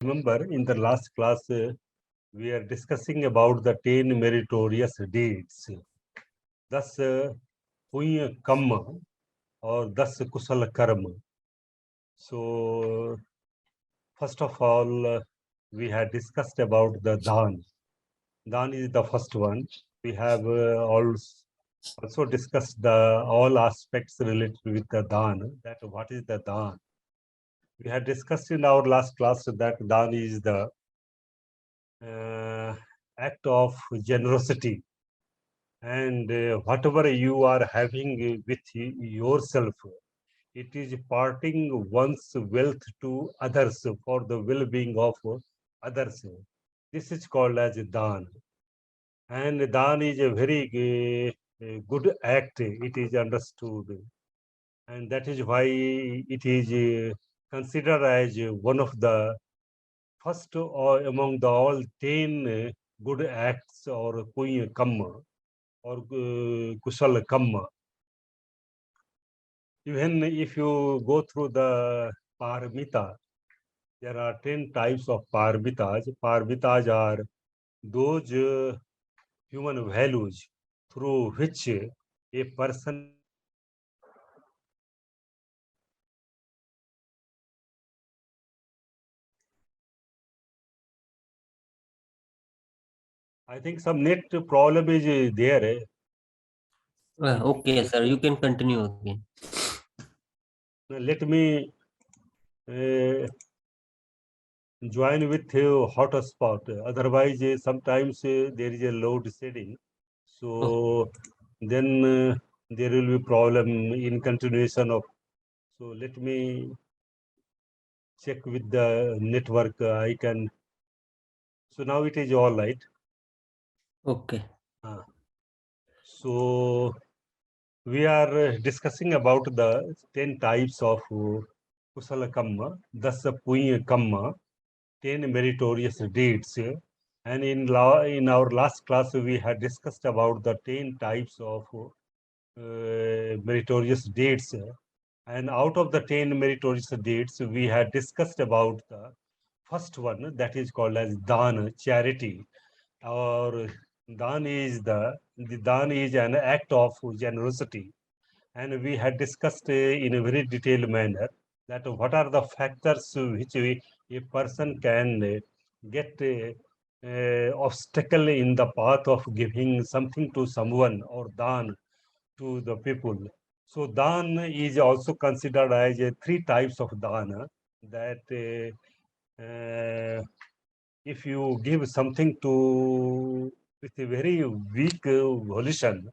Remember, in the last class, we are discussing about the 10 meritorious deeds. Thus, punya kamma or thus kusala karma. So, first of all, we had discussed about the dhan. Dhan is the first one. We have also discussed the all aspects related with the dhan. That what is the dhan? We had discussed in our last class that dhan is the act of generosity, and whatever you are having with yourself, it is parting one's wealth to others for the well-being of others. This is called as dhan, and dhan is a very good act. It is understood, and that is why it is considered as one of the first or among the all 10 good acts or punya kamma or kusala kamma. Even if you go through the paramita, there are 10 types of paramitas. Paramitas are those human values through which a person I think some net problem is there. Okay, sir, you can continue again. Let me join with hotspot. Otherwise, sometimes there is a load shedding. So then there will be problem in continuation of. So let me check with the network. I can. So now it is all right. Okay. So we are discussing about the 10 types of kusala kamma, dasa punya kamma, 10 meritorious deeds. And in our last class, we had discussed about the 10 types of meritorious deeds. And out of the 10 meritorious deeds, we had discussed about the first one, that is called as dana, charity. Or dhan is an act of generosity. And we had discussed in a very detailed manner that what are the factors which a person can get obstacle in the path of giving something to someone or dhan to the people. So dhan is also considered as three types of dana, that if you give something to with a very weak volition,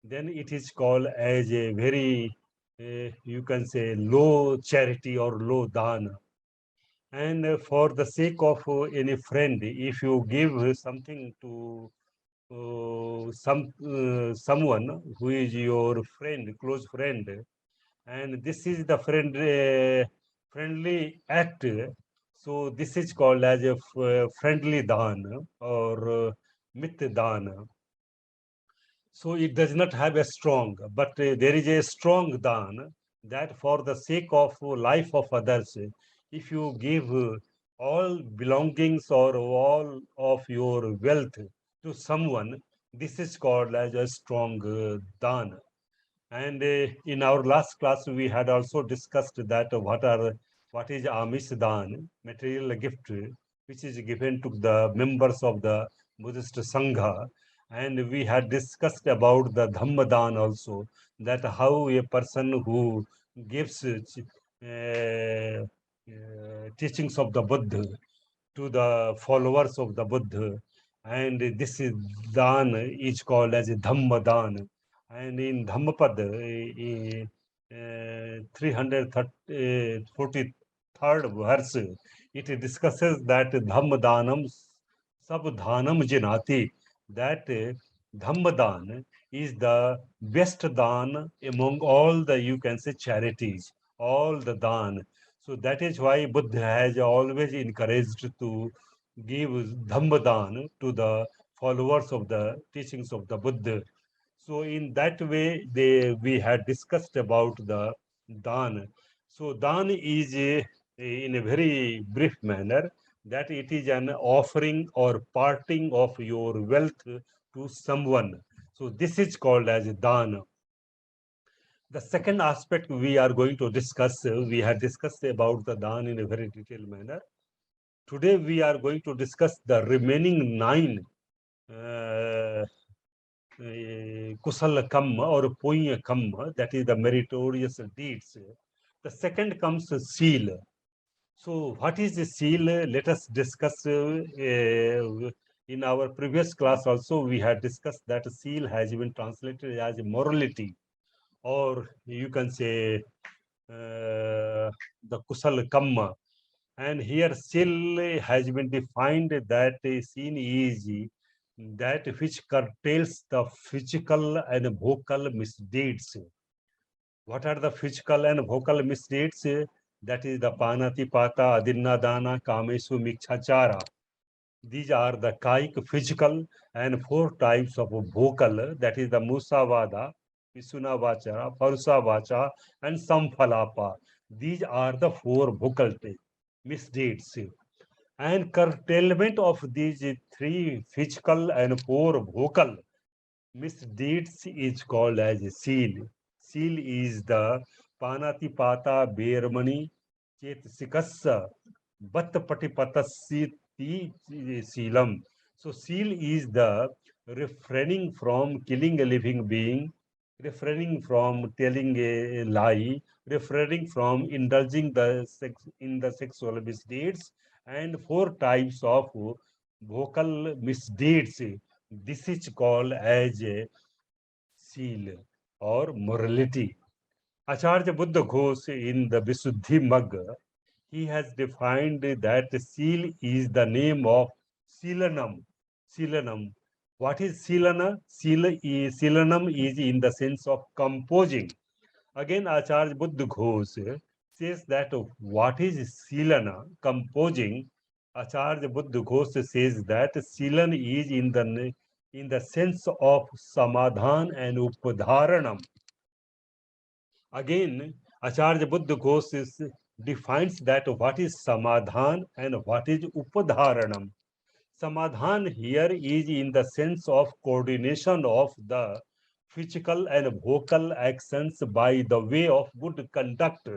then it is called as a very, you can say, low charity or low dana. And for the sake of any friend, if you give something to someone who is your friend, close friend, and this is the friendly act, so this is called as a friendly dana or mit dana. So it does not have a strong, but there is a strong dhan, that for the sake of life of others, if you give all belongings or all of your wealth to someone, this is called as a strong dhan. And in our last class, we had also discussed that what is āmisadāna, material gift, which is given to the members of the Buddhist Sangha. And we had discussed about the Dhammadāna also, that how a person who gives teachings of the Buddha to the followers of the Buddha, and this is dan is called as a Dhammadāna. And in Dhammapada, 343rd verse, it discusses that Dhammadānam sabdhanam jinati, that Dhammadāna is the best dan among all the, you can say, charities, all the dan. So that is why Buddha has always encouraged to give Dhammadāna to the followers of the teachings of the Buddha. So in that way, we had discussed about the dhan. So dhan is in a very brief manner. that it is an offering or parting of your wealth to someone. So this is called as dana. The second aspect we are going to discuss, we have discussed about the dana in a very detailed manner. Today we are going to discuss the remaining 9 kusala kamma or punya kamma, that is the meritorious deeds. The second comes seal. So what is the seal? Let us discuss. In our previous class also we had discussed that seal has been translated as morality, or you can say the kusal kamma. And here seal has been defined that sin is that which curtails the physical and vocal misdeeds. What are the physical and vocal misdeeds? That is the panatipata, adinnadana, kamesu, mikchachara. These are the kaik, physical, and 4 types of vocal, that is the musavada, visunavacha, parusavacha, and samphilapa. These are the 4 vocal misdeeds. And curtailment of these 3 physical and 4 vocal misdeeds is called as seal. Seal is the panatipata bermani chetsikassa Bhattapatipatasiti Sealam. So, seal is the refraining from killing a living being, refraining from telling a lie, refraining from indulging in the sexual misdeeds, and 4 types of vocal misdeeds. This is called as a seal or morality. Acharya Buddha Ghosh in the Visuddhi Magga, he has defined that seal is the name of Silanam. Silanam. What is Silana? Silanam is in the sense of composing. Again, Acharya Buddha Ghosh says that what is Silana? Composing. Acharya Buddha Ghosh says that Silan is in the sense of Samadhan and Upadharanam. Again, Acharya Buddha Ghosh defines that what is samadhan and what is upadharanam. Samadhan here is in the sense of coordination of the physical and vocal actions by the way of good conduct.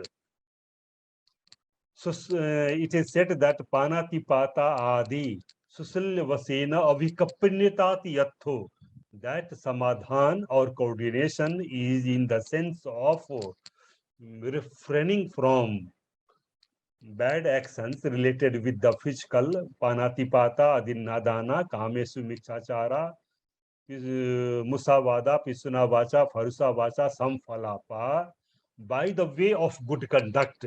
So it is said that panatipata adi susilya vasena avikapanyatati yatho, that samadhan or coordination is in the sense of refraining from bad actions related with the physical, panatipata, adinnadana, kamesu mikchachara, musavada, pisunavacha, farusavacha, samphilapa, by the way of good conduct.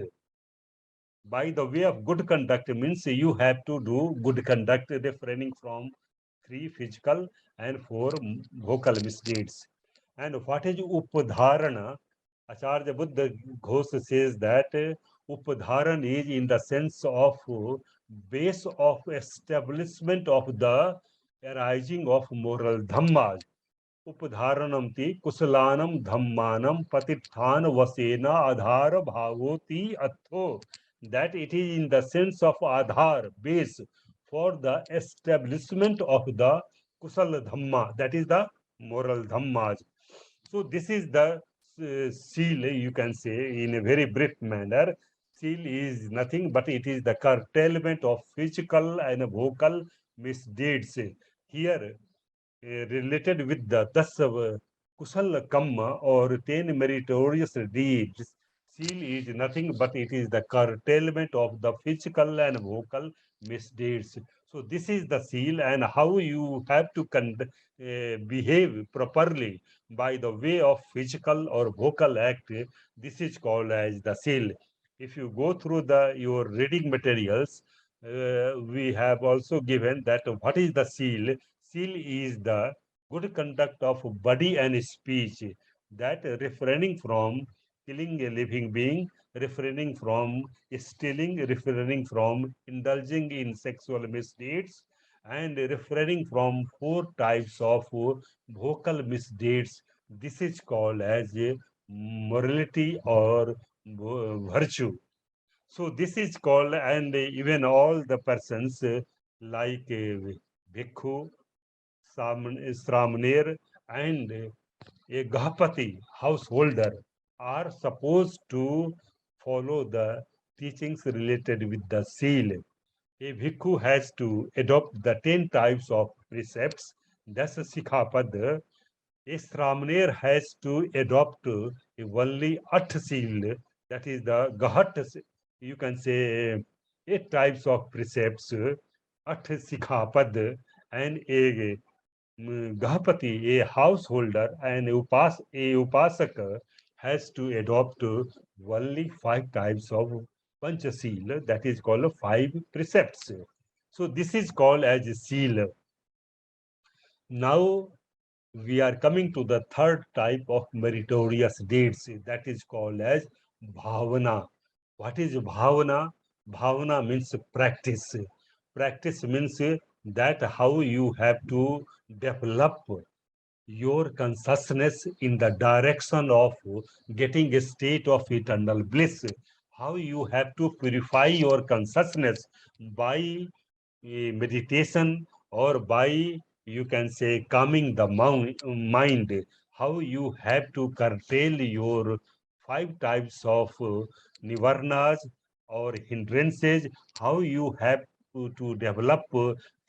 By the way of good conduct means you have to do good conduct, refraining from 3 physical and 4 vocal misdeeds. And what is upadharana? Acharya Buddha Ghosh says that upadharan is in the sense of base of establishment of the arising of moral dhammas. Upadharanam ti kusalanam dhammanam patithan vasena adhar bhavoti atho. That it is in the sense of adhar, base, for the establishment of the kusal dhamma, that is the moral dhammas. So this is the seal, you can say in a very brief manner. Seal is nothing but it is the curtailment of physical and vocal misdeeds. Here, related with the kusal kamma or 10 meritorious deeds, seal is nothing but it is the curtailment of the physical and vocal misdeeds. So this is the seal, and how you have to behave properly by the way of physical or vocal act. This is called as the seal. If you go through your reading materials, we have also given that what is the seal. Seal is the good conduct of body and speech, that refraining from killing a living being, refraining from stealing, refraining from indulging in sexual misdeeds, and refraining from 4 types of vocal misdeeds. This is called as a morality or virtue. So this is called, and even all the persons like Bhikkhu, Sramner, and a Gahapati, householder, are supposed to follow the teachings related with the seal. A bhikkhu has to adopt the 10 types of precepts. That's a Sikkhapada. A Sramner has to adopt only Seal, that is the Gahat, you can say 8 types of precepts, Sikkhapada, and a Gahapati, a householder, and a Upasaka has to adopt only 5 types of Panchasil, that is called 5 precepts. So this is called as Seal. Now we are coming to the third type of meritorious deeds, that is called as Bhavana. What is Bhavana? Bhavana means practice. Practice means that how you have to develop your consciousness in the direction of getting a state of eternal bliss. How you have to purify your consciousness by meditation, or by, you can say, calming the mind. How you have to curtail your 5 types of nivarnas or hindrances. How you have to develop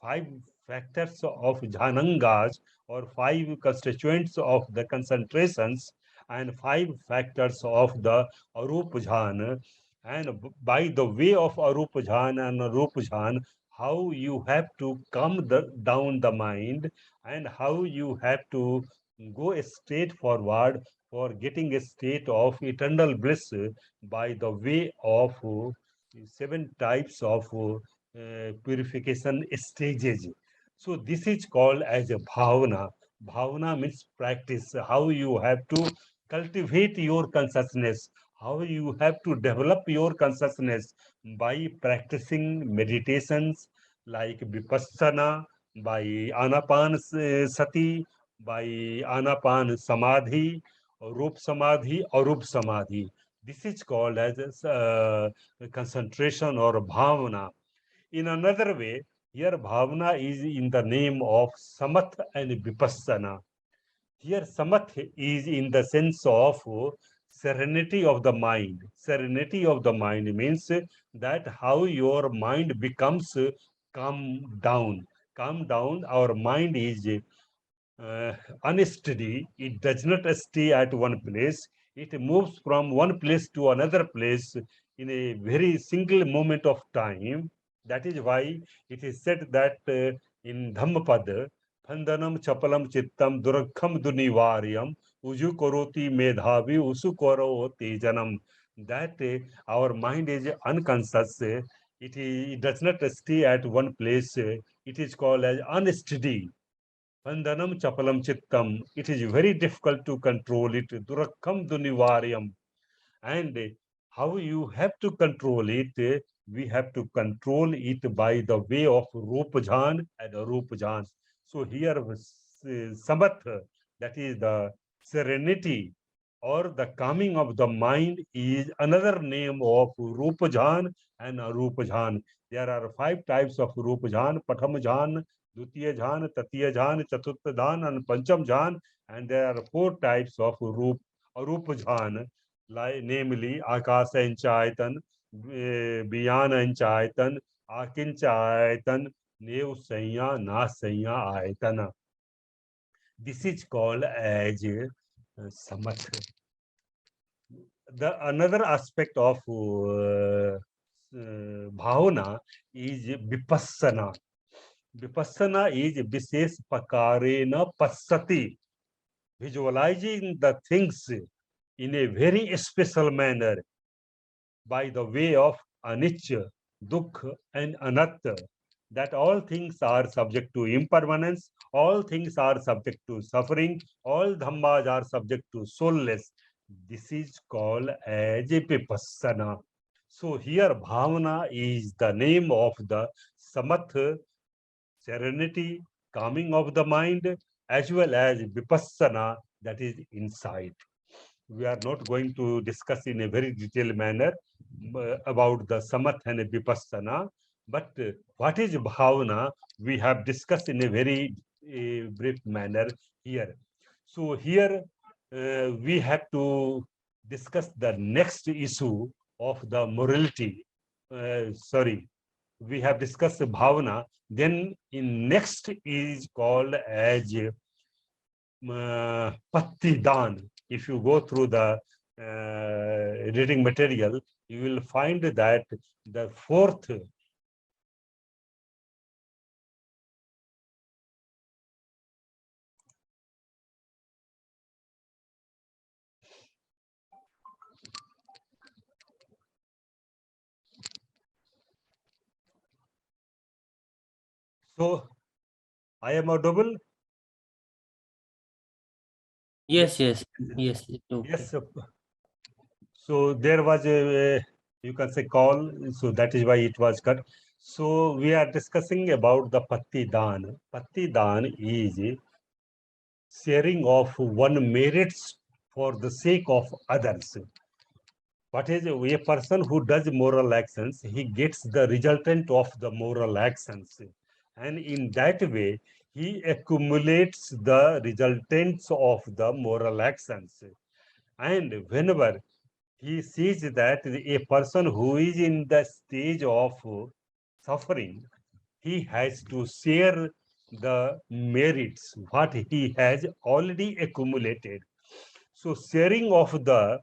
5 factors of jhanangas, or 5 constituents of the concentrations, and 5 factors of the arupajhan. And by the way of arupajhan and arupajhan, how you have to calm down the mind, and how you have to go straight forward for getting a state of eternal bliss by the way of 7 types of purification stages. So this is called as a bhavana. Bhavana means practice, how you have to cultivate your consciousness, how you have to develop your consciousness by practicing meditations like vipassana, by sati, by anapan samadhi, rup samadhi, arup samadhi. This is called as concentration or bhavana. In another way, here bhavana is in the name of samath and vipassana. Here, samath is in the sense of serenity of the mind. Serenity of the mind means that how your mind becomes calm down. Calm down, our mind is unsteady. It does not stay at one place. It moves from one place to another place in a very single moment of time. That is why it is said that in Dhammapada, Phandanam chapalam chittam durakham dunivaryam uju koroti medhavi usu koro tejanam. That our mind is unconscious. It does not stay at one place. It is called as unsteady. Bandhanam chapalam chittam. It is very difficult to control it. Durakkam dunivaryam. And how you have to control it? We have to control it by the way of Rupajhan and Arupajhan. So here, Samat, that is the serenity or the calming of the mind, is another name of Rupajhan and Arupajhan. There are 5 types of Rupajhan: Patham Dutiya Jhan, Tatiya Jhan, Chaturtha Jhan, and Pancham Jhan. And there are 4 types of Arupa Jhan, like, namely Akasa Enchaitan, Biyana Enchaitan, Akinchaitan, Nev Sanya, Nasanya Aitana. This is called as Samat. The another aspect of bhavana is vipassana. Vipassana is Vishesh Pakarena Passati, visualizing the things in a very special manner by the way of anicca, dukkha, and anatta. That all things are subject to impermanence, all things are subject to suffering, all dhammas are subject to soulless. This is called as vipassana. So here bhavana is the name of the samatha, serenity, calming of the mind, as well as vipassana, that is insight. We are not going to discuss in a very detailed manner. about the samatha and vipassana. But what is bhavana? We have discussed in a very brief manner here. So here we have to discuss the next issue of the morality. Sorry, we have discussed bhavana. Then in next is called as pattidan. If you go through the reading material, you will find that the fourth so I am audible. Yes, yes, yes, it's okay. Yes. So there was a you can say call, so that is why it was cut. So we are discussing about the pattidan. Pattidan is sharing of one merits for the sake of others. What is a person who does moral actions, he gets the resultant of the moral actions. And in that way, he accumulates the resultants of the moral actions. And whenever he sees that a person who is in the stage of suffering, he has to share the merits, what he has already accumulated. So sharing of the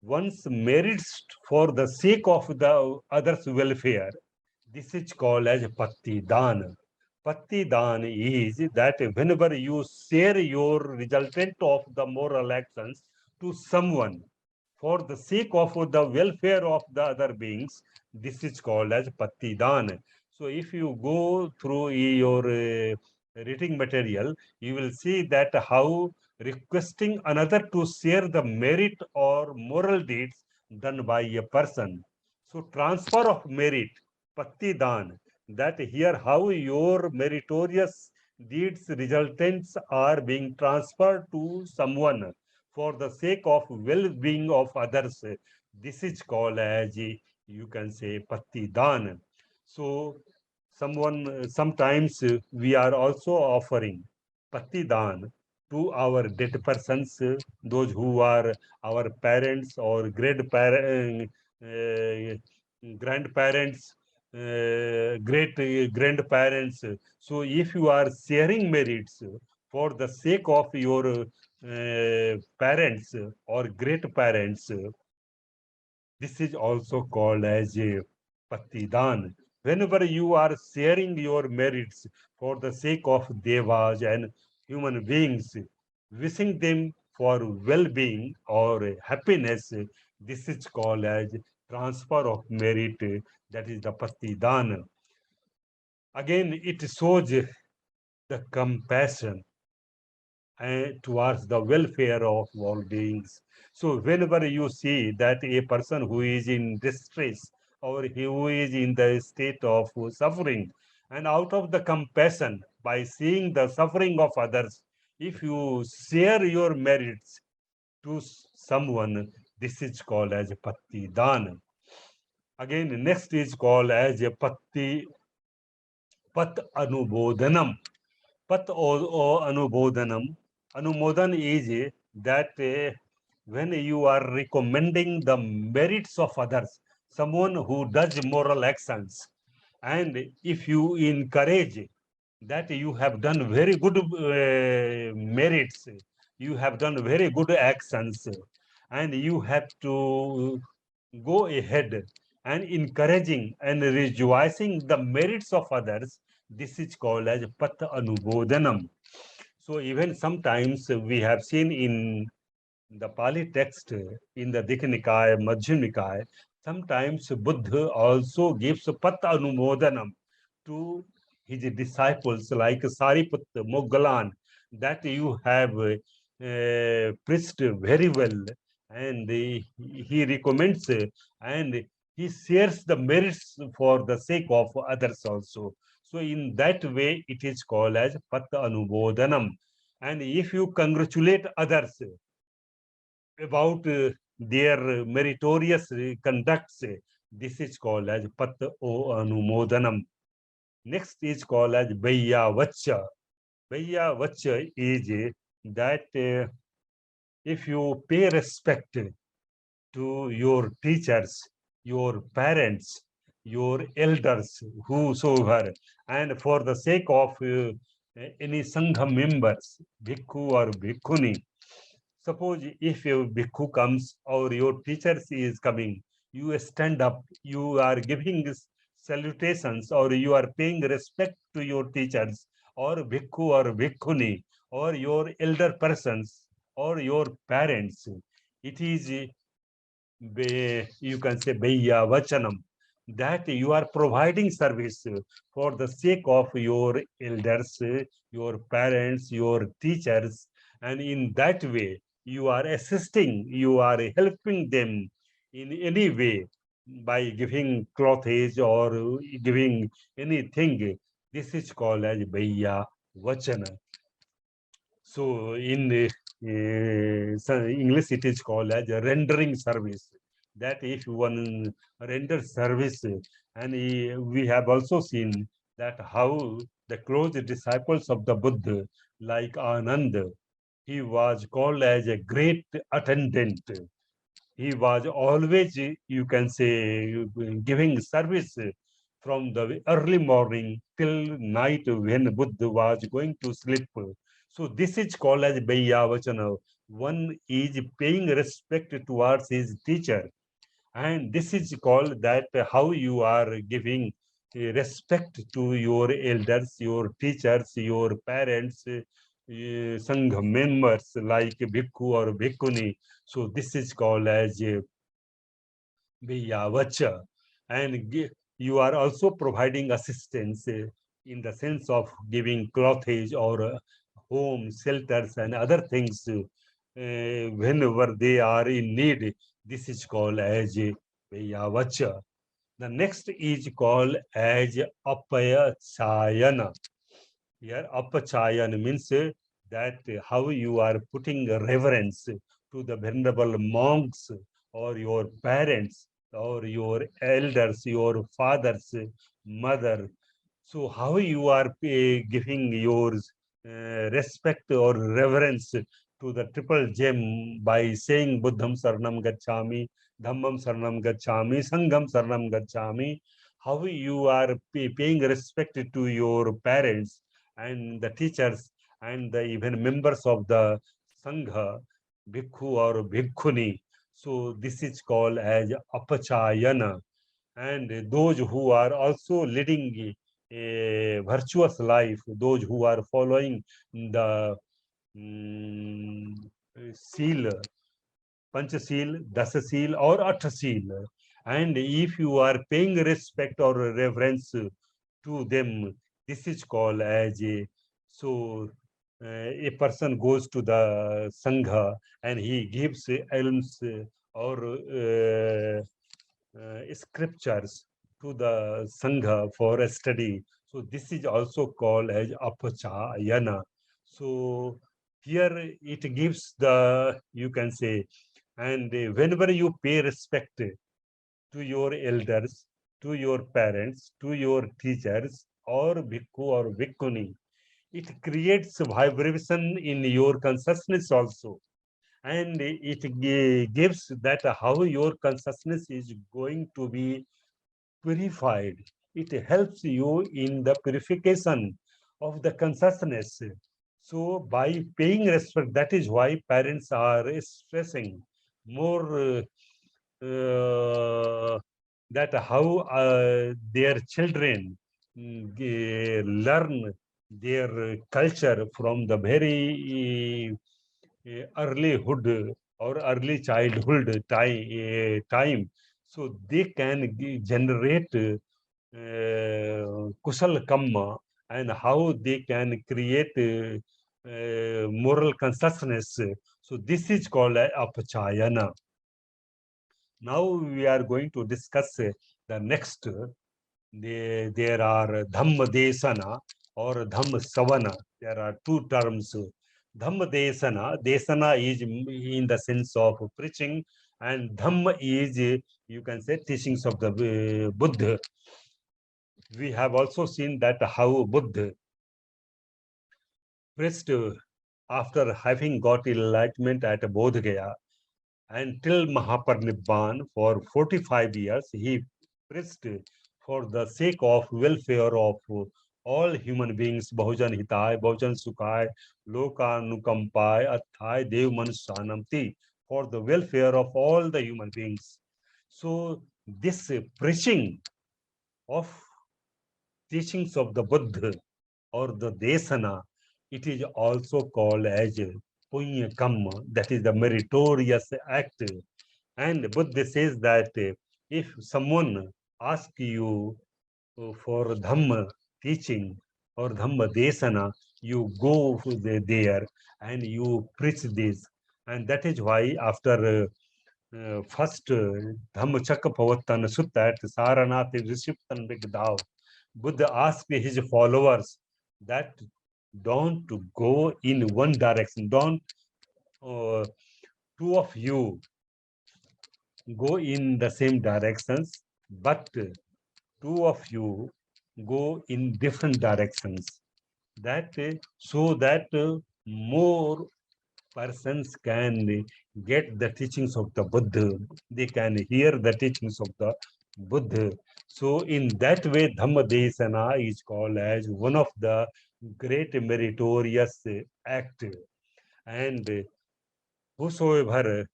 one's merits for the sake of the other's welfare, this is called as Pattidan. Pattidan is that whenever you share your resultant of the moral actions to someone for the sake of the welfare of the other beings, this is called as Pattidan. So if you go through your reading material, you will see that how requesting another to share the merit or moral deeds done by a person. So transfer of merit, Pattidan, that here how your meritorious deeds resultants are being transferred to someone for the sake of well-being of others. This is called as you can say Pattidan. So sometimes we are also offering Pattidan to our dead persons, those who are our parents or grandparents, great grandparents. So if you are sharing merits for the sake of your parents or great parents, this is also called as a Pattidan. Whenever you are sharing your merits for the sake of devas and human beings, wishing them for well-being or happiness, this is called as transfer of merit, that is the Pattidan. Again, it shows the compassion towards the welfare of all beings. So whenever you see that a person who is in distress or who is in the state of suffering, and out of the compassion, by seeing the suffering of others, if you share your merits to someone, this is called as Patti Dana. Again, next is called as a Patti Pat Anubodhanam. Pat or Anubodhanam. Anumodan is that when you are recommending the merits of others, someone who does moral actions, and if you encourage that you have done very good merits, you have done very good actions, and you have to go ahead and encouraging and rejoicing the merits of others, this is called as Pat Anubodhanam. So even sometimes we have seen in the Pali text, in the Dikha Nikaya, Madhyama Nikaya, sometimes Buddha also gives Pat Anumodhanam to his disciples like Sariputta, Moggalan, that you have preached very well, and he recommends and he shares the merits for the sake of others also. So in that way, it is called as Pat Anubodhanam. And if you congratulate others about their meritorious conducts. This is called as pat o anumodanam. Next is called as Bhaiya Vacha. Bhaiya Vacha is that if you pay respect to your teachers, your parents, your elders, whosoever, and for the sake of any Sangha members, Bhikkhu or Bhikkhuni. Suppose if a Bhikkhu comes or your teachers is coming, you stand up, you are giving salutations or you are paying respect to your teachers or Bhikkhu or Bhikkhuni or your elder persons or your parents. It is you can say Bhaiya Vachanam, that you are providing service for the sake of your elders, your parents, your teachers, and in that way you are assisting, you are helping them in any way by giving clothage or giving anything. This is called as Bhaiya Vachana. So in English, it is called as a rendering service. That if one renders service, and we have also seen that how the close disciples of the Buddha, like Ananda, he was called as a great attendant. He was always, you can say, giving service from the early morning till night when Buddha was going to sleep. So this is called as Bhaiya. One is paying respect towards his teacher. And this is called that how you are giving respect to your elders, your teachers, your parents, Sangha members like Bhikkhu or Bhikkhuni. So this is called as Vijavacha. And you are also providing assistance in the sense of giving clothage or home, shelters, and other things whenever they are in need. This is called as Vijavacha. The next is called as Apayachayana. Here, Apachayana means that how you are putting reverence to the venerable monks or your parents or your elders, your fathers, mother. So how you are giving your respect or reverence to the triple gem by saying Buddham Saranam Gacchami, Dhammam Saranam Gacchami, Sangham Saranam Gacchami. How you are paying respect to your parents and the teachers and the even members of the Sangha, Bhikkhu or Bhikkhuni. So this is called as Apachayana. And those who are also leading a virtuous life, those who are following the seal, Panchasil, Dasasil, or Attasil. And if you are paying respect or reverence to them, this is called as a, so a person goes to the Sangha and he gives alms or scriptures to the Sangha for a study. So this is also called as Apachayana. So here it gives the, you can say, and whenever you pay respect to your elders, to your parents, to your teachers, or bhikkhu or bhikkhuni, it creates vibration in your consciousness also. And it gives that how your consciousness is going to be purified. It helps you in the purification of the consciousness. So by paying respect, that is why parents are stressing more that how their children learn their culture from the very earlyhood or early childhood time, so they can generate kusal kamma and how they can create moral consciousness. So this is called apachayana. Now we are going to discuss the next. There are dhammadāna or dhammasavana. There are two terms. Dhammadāna, desana is in the sense of preaching, And Dhamma is, you can say, teachings of the Buddha. We have also seen that how Buddha preached after having got enlightenment at Bodh Gaya until Mahaparinibbana for 45 years, he preached for the sake of welfare of all human beings, Bahujan Hitai, Bahujan Sukhai, Lokanukampai, Athai, Dev Manushanamti, for the welfare of all the human beings. So this preaching of teachings of the Buddha or the Desana, it is also called as Punya Kamma, that is the meritorious act. And Buddha says that if someone asks you for Dhamma teaching or Dhamma Desana, you go there and you preach this. And that is why after first Dhammacakkapavatana Sutta at Saranath Rishiptan Bigdav, Buddha asked his followers that don't go in one direction, don't two of you go in the same directions, but two of you go in different directions. That so that more persons can get the teachings of the Buddha. They can hear the teachings of the Buddha. So in that way, Dhammadesana is called as one of the great meritorious act. And whosoever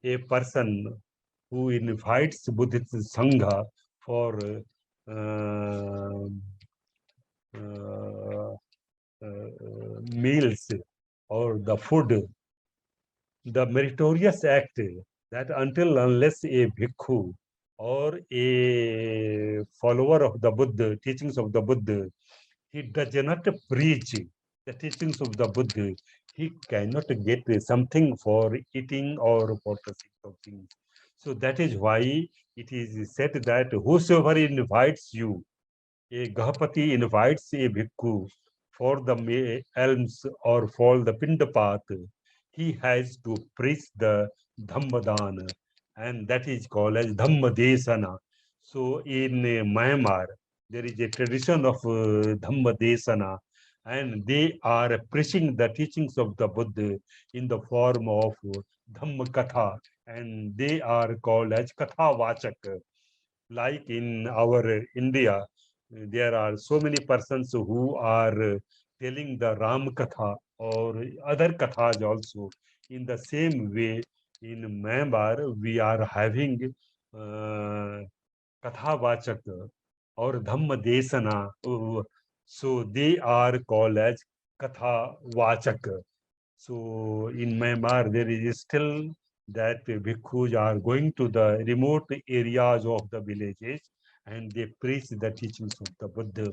a person who invites Buddhist Sangha for uh, uh, meals or the food, the meritorious act that until unless a bhikkhu or a follower of the Buddha, teachings of the Buddha, he does not preach the teachings of the Buddha, he cannot get something for eating or for the sake of things. So that is why it is said that whosoever invites you, a Gahapati invites a bhikkhu for the alms or for the pindapat, he has to preach the Dhammadāna, and that is called as Dhammadesana. So in Myanmar, there is a tradition of Dhammadesana, and they are preaching the teachings of the Buddha in the form of Dhammakatha, and they are called as Katha Vachak. Like in our India, there are so many persons who are telling the Ram Katha or other Kathas also. In the same way, in Myanmar, we are having Katha Vachak or Dhamma Desana. So they are called as Katha Vachak. So in Myanmar, there is still that bhikkhus are going to the remote areas of the villages and they preach the teachings of the Buddha.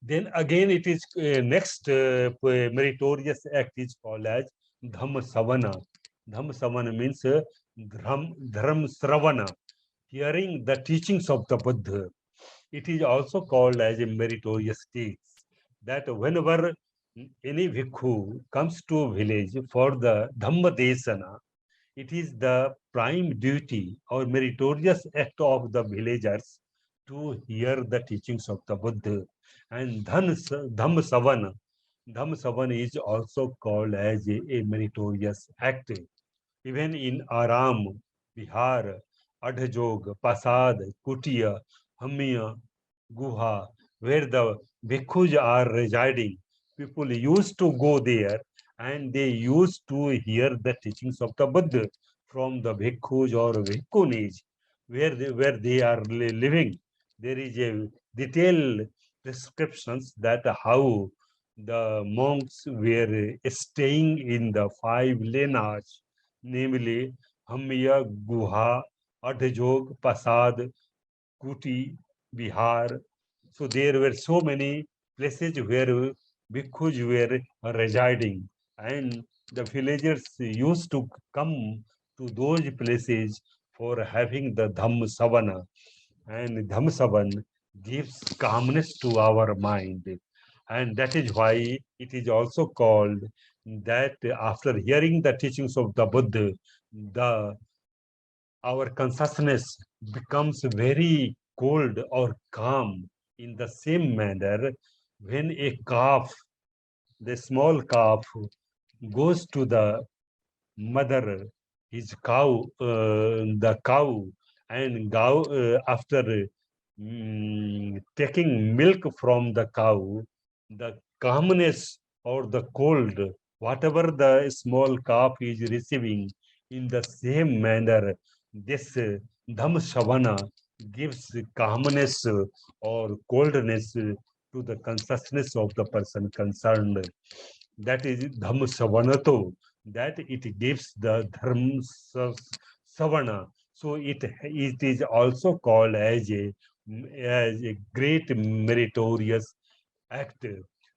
Then again, it is next meritorious act is called as Dhamma Savana. Dhamma Savana means Dharam Sravana, hearing the teachings of the Buddha. It is also called as a meritorious deeds. That whenever any bhikkhu comes to a village for the Dhamma Desana, it is the prime duty or meritorious act of the villagers to hear the teachings of the Buddha. And Dhamma Savana is also called as a meritorious act. Even in Aram, Bihar, Adhjog, Pasad, Kutia, Hamia, Guha, where the bhikkhus are residing, people used to go there and they used to hear the teachings of the Buddha from the bhikkhus or bhikkhunis, where they are living. There is a detailed descriptions that how the monks were staying in the 5 lenas, namely Hamya, Guha, Adhjog, Pasad, Kuti, Bihar. So there were so many places where bhikkhus were residing, and the villagers used to come to those places for having the Dhamma Savana. And Dhamma Savan gives calmness to our mind. And that is why it is also called that after hearing the teachings of the Buddha, our consciousness becomes very cold or calm. In the same manner, when a calf, the small calf, goes to the mother, his cow, the cow, and after taking milk from the cow, the calmness or the cold, whatever the small calf is receiving, in the same manner, this Dhammasavana gives calmness or coldness to the consciousness of the person concerned. That is Dhammasavanato, that it gives the Savana. So it is also called as a great meritorious act.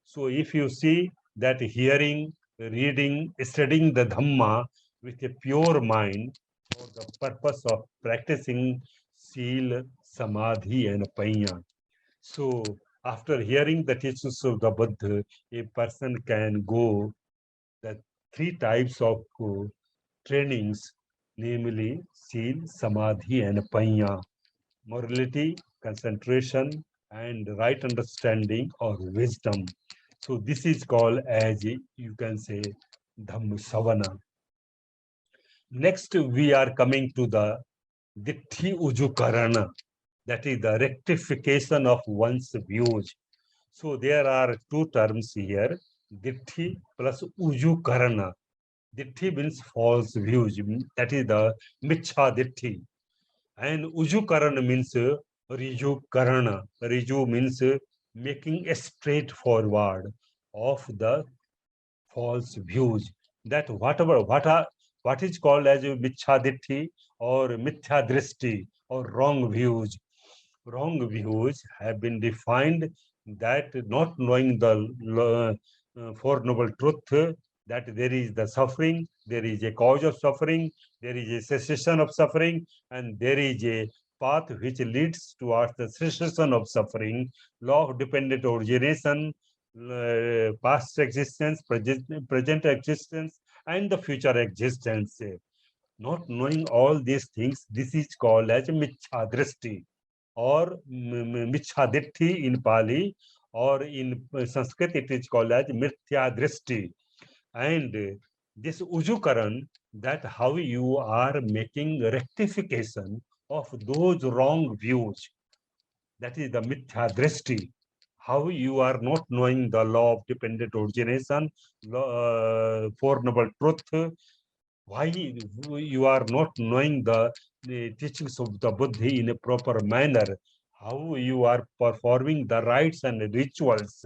So if you see that hearing, reading, studying the Dhamma with a pure mind for the purpose of practicing Sila, Samadhi and Panya. So after hearing the teachings of the Buddha, a person can go the three types of trainings, namely Sila, Samadhi and Panya, morality, concentration, and right understanding or wisdom. So this is called as you can say Dhammasavana. Next, we are coming to the Ditti Ujukarana, that is the rectification of one's views. So there are two terms here, Ditti plus Ujukarana. Ditti means false views, that is the Michha Ditti. And Ujukarana means Riju Riju means making a straightforward of the false views. That what is called as Michhaditti or Mithya or wrong views. Wrong views have been defined that not knowing the Four Noble Truth, that there is the suffering, there is a cause of suffering, there is a cessation of suffering, and there is a path which leads towards the cessation of suffering, law of dependent origination, past existence, present existence, and the future existence. Not knowing all these things, this is called as Michhadrishti or Michhaditti in Pali, or in Sanskrit it is called as Mithya And this Ujukaran, that how you are making rectification of those wrong views, that is the Mithya how you are not knowing the law of dependent origination, Four Noble Truth, why you are not knowing the teachings of the Buddha in a proper manner, how you are performing the rites and rituals.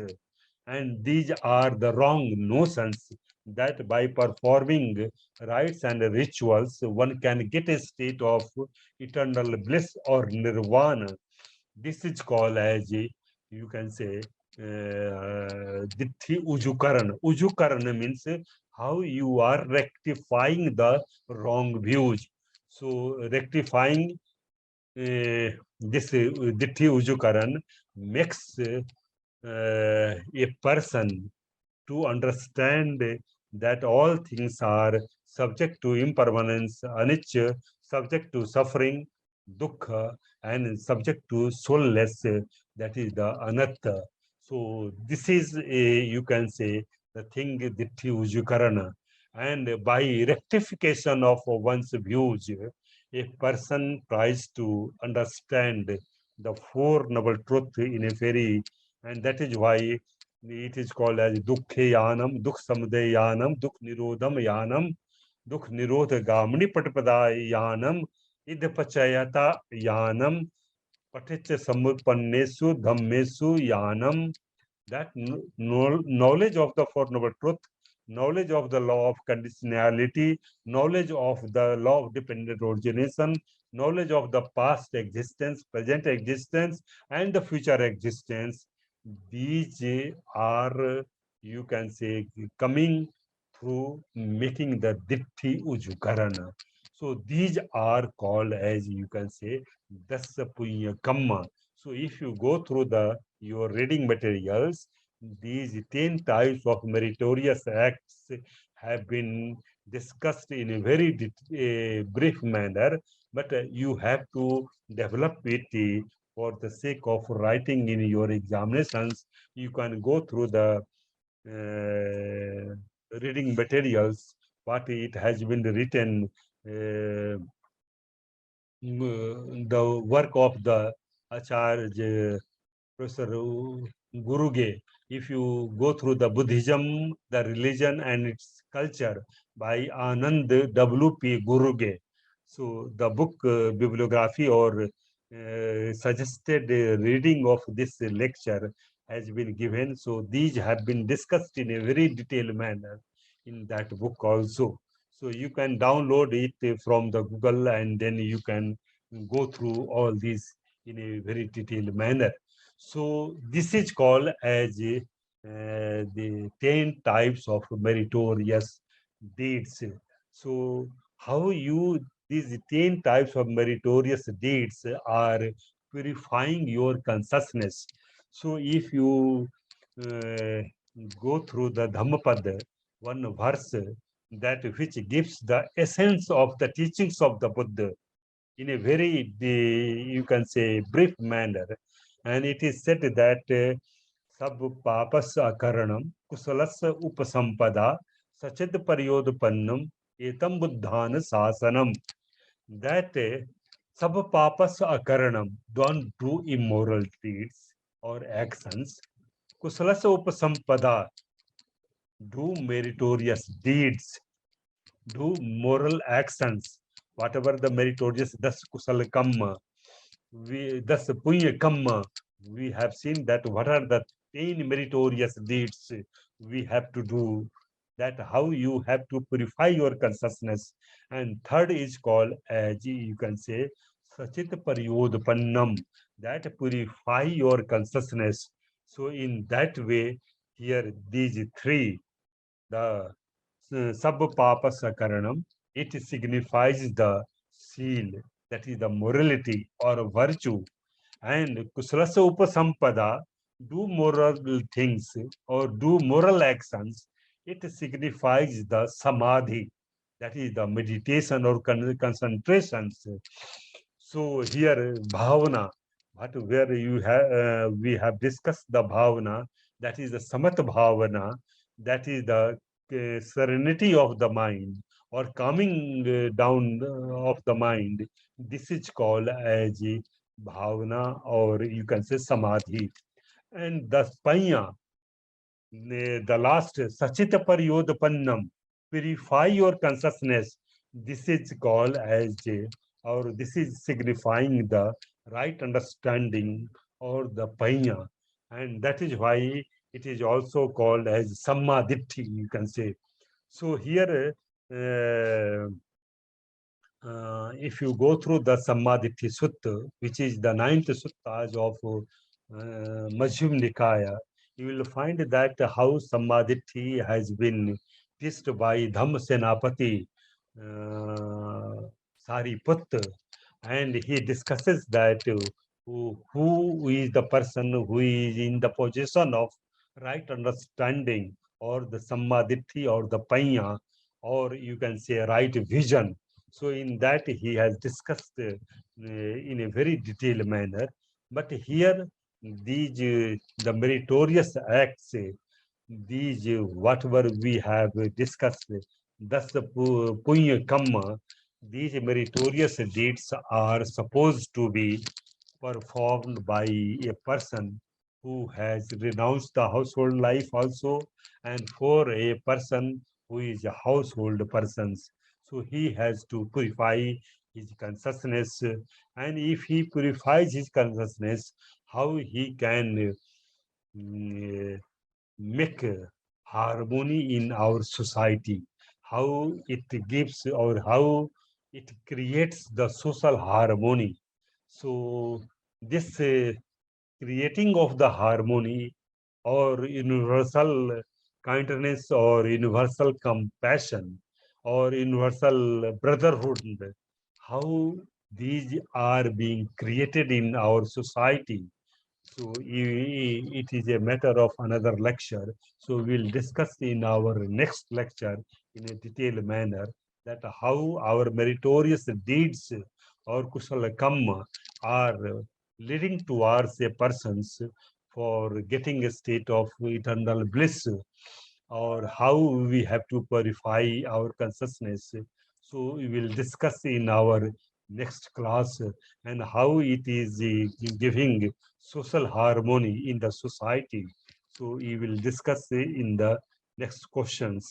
And these are the wrong notions that by performing rites and rituals, one can get a state of eternal bliss or nirvana. This is called as, you can say, Dithi Ujukarana. Ujukarana means how you are rectifying the wrong views. So rectifying this Dithi Ujukaran makes a person to understand that all things are subject to impermanence, anicca, subject to suffering, dukkha, and subject to soulless, that is the anatta. So this is a, you can say, the thing ditti ujukarana. And by rectification of one's views, a person tries to understand the Four Noble Truth in a very, and that is why it is called as Dukkhe Yanam, Dukh Samudaya Yanam, Dukh Nirodham Yanam, Dukh Nirodha Gamani Patpada Yanam, Idapachayata Yanam, Paticha Samurpannesu Dhammesu Yanam. That knowledge of the Four Noble Truth, knowledge of the law of conditionality, knowledge of the law of dependent origination, knowledge of the past existence, present existence, and the future existence. These are, you can say, coming through making the Ditti Ujukarana. So these are called as, you can say, Dasa Punya Kamma. So if you go through your reading materials, these 10 types of meritorious acts have been discussed in a very brief manner, but you have to develop it for the sake of writing in your examinations. You can go through the reading materials, what it has been written, the work of the Acharya Professor Guruge. If you go through the Buddhism, the religion and its culture by Anand W.P. Guruge. So the book bibliography or suggested reading of this lecture has been given. So these have been discussed in a very detailed manner in that book also. So you can download it from the Google and then you can go through all these in a very detailed manner. So this is called as the 10 types of meritorious deeds. So how you these 10 types of meritorious deeds are purifying your consciousness. So if you uh, go through the Dhammapada, one verse that which gives the essence of the teachings of the Buddha in a very, you can say, brief manner. And it is said that sab papas akaranam kusalasa upasampada sachit paryodapannam etam buddhana sasanam. That sab papas akaranam, don't do immoral deeds or actions. Kusalasa upasampada, do meritorious deeds, do moral actions, whatever the meritorious, das kusala kamma, thus punya kamma, we have seen that what are the 10 meritorious deeds we have to do, that how you have to purify your consciousness. And third is called, as you can say, sachit paryodapannam, that purify your consciousness. So in that way, here these three, the Sabpapa Sakaranam, it signifies the seal, that is the morality or virtue. And Kusalasa Upasampada, do moral things or do moral actions, it signifies the Samadhi, that is the meditation or concentrations. So here Bhavana, but where you have we have discussed the Bhavana, that is the Samat Bhavana, that is the serenity of the mind or calming down of the mind. This is called as bhavana, or you can say samadhi. And the panya, the last sachita paryodapannam, purify your consciousness. This is called as or this is signifying the right understanding or the panya, and that is why it is also called as sammaditthi, you can say. So here, if you go through the Sammaditthi Sutta, which is the 9th suttas of Majjhima Nikaya, you will find that how Sammaditthi has been teached by Dhammasenapati Sariputta, and he discusses that who is the person who is in the position of right understanding or the Sammaditthi or the Panya, or you can say right vision. So in that he has discussed in a very detailed manner. But here these the meritorious acts, these whatever we have discussed, thus the punya kamma, these meritorious deeds are supposed to be performed by a person who has renounced the household life also, and for a person who is a household person. So he has to purify his consciousness, and if he purifies his consciousness, how he can make harmony in our society, how it gives or how it creates the social harmony. So this creating of the harmony or universal kindness or universal compassion or universal brotherhood, how these are being created in our society. So it is a matter of another lecture. So we'll discuss in our next lecture in a detailed manner that how our meritorious deeds or kusala kamma are leading towards a person's for getting a state of eternal bliss, or how we have to purify our consciousness. So we will discuss in our next class and how it is giving social harmony in the society. So we will discuss in the next questions.